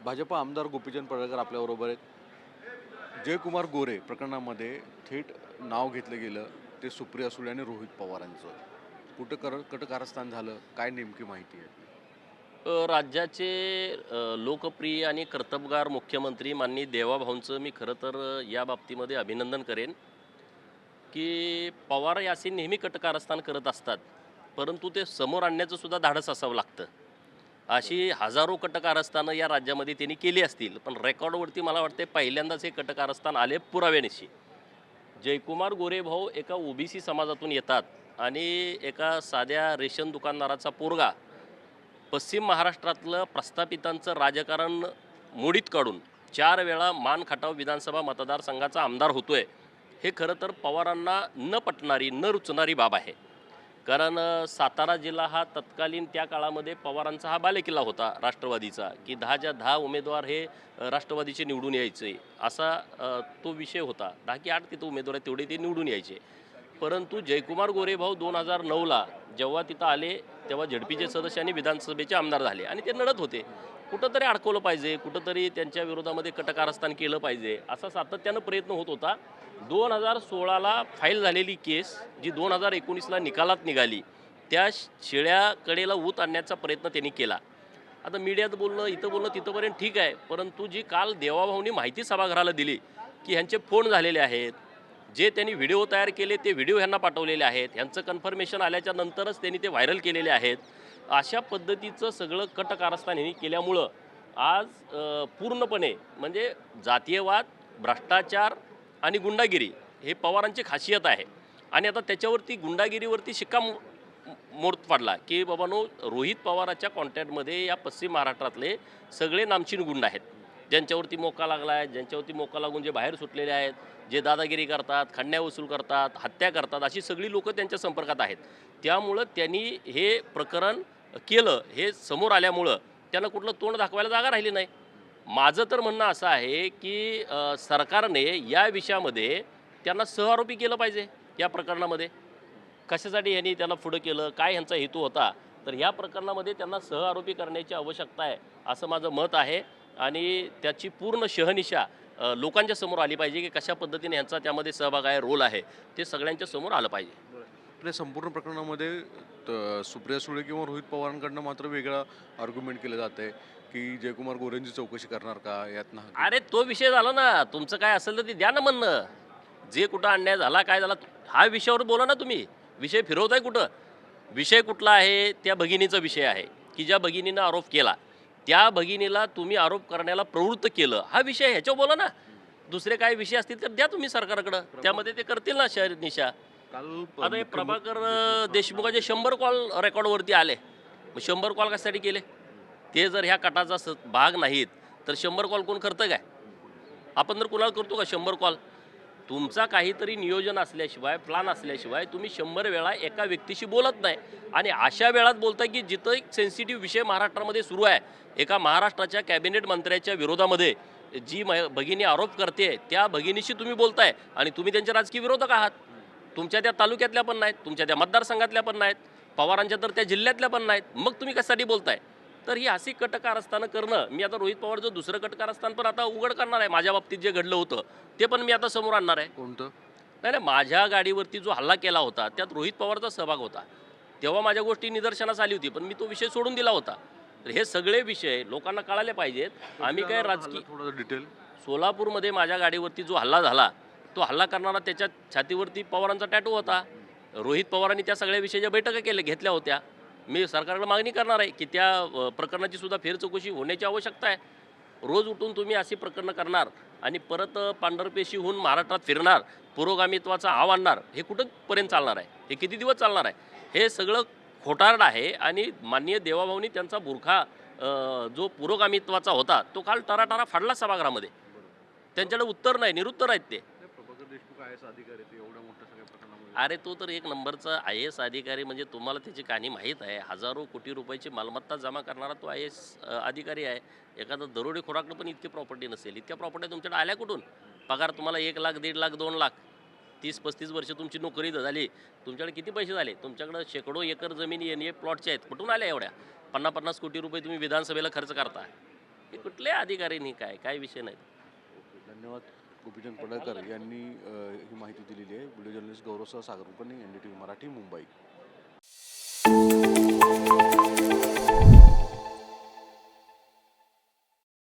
भाजप आमदार गोपीचंद पडळकर आपल्याबरोबर आहेत. जयकुमार गोरे प्रकरणामध्ये थेट नाव घेतलं गेलं ते सुप्रिया सुळे आणि रोहित पवारांचं. कुठं कारस्थान झालं, काय नेमकी माहिती आहे? राज्याचे लोकप्रिय आणि कर्तबगार मुख्यमंत्री माननीय देवाभाऊंचं मी खरं तर या बाबतीमध्ये अभिनंदन करेन, की पवार हे असे नेहमी कटकारस्थान करत असतात. परंतु ते समोर आणण्याचं सुद्धा धाडस असावं लागतं. अशी हजारो कटकारस्थानं या राज्यामध्ये त्यांनी केली असतील, पण रेकॉर्डवरती मला वाटते पहिल्यांदाच हे कटकारस्थान आले पुराव्यानिशी. जयकुमार गोरे भाऊ एका ओबीसी समाजातून येतात आणि एका साध्या रेशन दुकानदाराचा पोरगा पश्चिम महाराष्ट्रातलं प्रस्थापितांचं राजकारण मोडीत काढून 4 वेळा मान खटाव विधानसभा मतदारसंघाचा आमदार होतोय, हे खरं तर पवारांना न पटणारी न रुचणारी बाब आहे. कारण सातारा जिल्हा हा तत्कालीन त्या काळामध्ये पवारांचा हा बालेकिल्ला होता राष्ट्रवादीचा, की 10च्या 10 उमेदवार हे राष्ट्रवादीचे निवडून यायचे असा तो विषय होता. 10 की 8 तिथं उमेदवार तेवढे ते निवडून यायचे. परंतु जयकुमार गोरेभाऊ 2009ला जेव्हा तिथं आले तेव्हा झेडपीचे सदस्य आणि विधानसभेचे आमदार झाले आणि ते लढत होते. कुठंतरी अडकवलं पाहिजे, कुठंतरी त्यांच्या विरोधामध्ये कटकारस्थान केलं पाहिजे असा सातत्यानं प्रयत्न होत होता. 2016ला फाईल झालेली केस जी 2019ला निकालात निघाली, त्या शिळ्या कडेला ऊत आणण्याचा प्रयत्न त्यांनी केला. आता मीडियात बोलणं, इथं बोलणं तिथंपर्यंत ठीक आहे, परंतु जी काल देवाभाऊंनी माहिती सभागृहाला दिली की ह्यांचे फोन झालेले आहेत, जे त्यांनी व्हिडिओ तयार केले ते व्हिडिओ ह्यांना पाठवलेले आहेत, ह्यांचं कन्फर्मेशन आल्याच्या नंतरच त्यांनी ते व्हायरल केलेले आहेत. अशा पद्धतीचं सगळं कटकारस्थान ह्यांनी केल्यामुळं आज पूर्णपणे म्हणजे जातीयवाद, भ्रष्टाचार आणि गुंडागिरी हे पवारांची खासियत आहे. आणि आता त्याच्यावरती गुंडागिरीवरती शिक्कामोर्तब पडला की बाबांनो, रोहित पवाराच्या कॉन्टॅक्टमध्ये या पश्चिम महाराष्ट्रातले सगळे नामचीन गुंड आहेत, ज्यांच्यावरती मोका लागला आहे, ज्यांच्यावरती मोका लागून जे बाहेर सुटलेले आहेत, जे दादागिरी करतात, खंडण्या वसूल करतात, हत्या करतात, अशी सगळी लोकं त्यांच्या संपर्कात आहेत. त्यामुळं त्यांनी हे प्रकरण केलं हे समोर आल्यामुळं त्यांना कुठलं तोंड दाखवायला जागा राहिली नाही. माझं तर म्हणणं असं आहे की सरकारने या विषयामध्ये त्यांना सहआरोपी केलं पाहिजे या प्रकरणामध्ये. कशासाठी ह्यांनी त्यांना पुढं केलं, काय ह्यांचा हेतू होता, तर ह्या प्रकरणामध्ये त्यांना सहआरोपी करण्याची आवश्यकता आहे असं माझं मत आहे. आणि त्याची पूर्ण शहनिशा लोकांच्या समोर आली पाहिजे की कशा पद्धतीने ह्यांचा त्यामध्ये सहभाग आहे, रोल आहे, ते सगळ्यांच्या समोर आलं पाहिजे. आपल्या संपूर्ण प्रकरणामध्ये सुप्रिया सुळे किंवा रोहित पवारांकडनं मात्र वेगळा आर्ग्युमेंट केलं जात आहे की जयकुमार गोरेंची चौकशी करणार का यातनं? अरे तो विषय झाला ना, तुमचं काय असेल तर ते द्या ना म्हणणं. जे कुठं अन्याय झाला, काय झाला, हा विषयावर बोला ना तुम्ही. विषय फिरवताय कुठं? विषय कुठला आहे? त्या भगिनीचा विषय आहे की ज्या भगिनीनं आरोप केला, त्या भगिनीला तुम्ही आरोप करण्याला प्रवृत्त केलं, हा विषय ह्याच्यावर बोला ना. दुसरे काही विषय असतील तर द्या तुम्ही सरकारकडं, त्यामध्ये ते करतील ना शहनिशा. काल आता हे प्रभाकर देशमुखाचे 100 कॉल रेकॉर्डवरती आले. मग 100 कॉल कशासाठी केले? ते जर ह्या कटाचा भाग नाहीत तर 100 कॉल कोण करतं काय? आपण जर कुणाला करतो का 100 कॉल? तुमचा काहीतरी नियोजन असल्याशिवाय, प्लान असल्याशिवाय तुम्ही 100 वेळा एका व्यक्तीशी बोलत नाही. आणि अशा वेळात बोलताय की जिथं एक सेन्सिटिव्ह विषय महाराष्ट्रामध्ये सुरू आहे, एका महाराष्ट्राच्या कॅबिनेट मंत्र्याच्या विरोधामध्ये जी भगिनी आरोप करते त्या भगिनीशी तुम्ही बोलताय आणि तुम्ही त्यांचे राजकीय विरोधक आहात. तुमच्या त्या तालुक्यातल्या पण नाहीत, तुमच्या त्या मतदारसंघातल्या पण नाहीत, पवारांच्या तर त्या जिल्ह्यातल्या पण नाहीत. मग तुम्ही कशासाठी बोलताय? तर ही अशी कटकारस्थानं करणं, मी आता रोहित पवारचं दुसरं कटकारस्थान पण आता उघड करणार आहे. माझ्या बाबतीत जे घडलं होतं ते पण मी आता समोर आणणार आहे. कोणतं? नाही नाही, माझ्या गाडीवरती जो हल्ला केला होता त्यात रोहित पवारचा सहभाग होता. तेव्हा माझ्या गोष्टी निदर्शनास आली होती, पण मी तो विषय सोडून दिला होता. तर हे सगळे विषय लोकांना कळाले पाहिजेत. आम्ही काय राजकीय. थोडं डिटेल. सोलापूरमध्ये माझ्या गाडीवरती जो हल्ला झाला, तो हल्ला करणारा त्याच्या छातीवरती पवारांचा टॅटू होता. रोहित पवारांनी त्या सगळ्या विषयाच्या बैठका घेतल्या होत्या. मी सरकारला मागणी करणार आहे की त्या प्रकरणाची सुद्धा फेरचौकशी होण्याची आवश्यकता आहे. रोज उठून तुम्ही अशी प्रकरणं करणार आणि परत पांढरपेशी होऊन महाराष्ट्रात फिरणार, पुरोगामित्वाचा आव आणणार, हे कुठंपर्यंत चालणार आहे? हे किती दिवस चालणार आहे? हे सगळं खोटारड आहे. आणि माननीय देवाभाऊंनी त्यांचा बुरखा जो पुरोगामित्वाचा होता तो काल टराटरा फाडला सभागृहामध्ये. त्यांच्याकडे उत्तर नाही, निरुत्तर आहेत ते. प्रभाकर देशमुख आय एस अधिकारी ते एवढ्या मोठ्या सगळ्या प्रकरणामध्ये. अरे तो तर एक नंबरचा आय एस अधिकारी, म्हणजे तुम्हाला त्याची कहाणी माहीत आहे. हजारो कोटी रुपयाची मालमत्ता जमा करणारा तो आय एस अधिकारी आहे. एखादा दरोडेखोराकडं पण इतकी प्रॉपर्टी नसेल. इतक्या प्रॉपर्टी तुमच्याकडे आल्या कुठून? पगार तुम्हाला 1 लाख, 1.5 लाख, 2 लाख, 30-35 वर्ष तुमची नोकरी झाली, तुमच्याकडे किती पैसे झाले? तुमच्याकडे शेकडो एकर जमीन प्लॉटच्या आहेत, कुठून आल्या एवढ्या? 50-50 कोटी रुपये तुम्ही विधानसभेला खर्च करता. हे कुठले अधिकारी नाही, काय विषय नाही. ओके, धन्यवाद. गोपीचंद पडळकर यांनी ही माहिती दिलेली आहे. व्हिडिओ जर्नलिस्ट गौरवसह सागर कुलकर्णी, NDTV मराठी, मुंबई.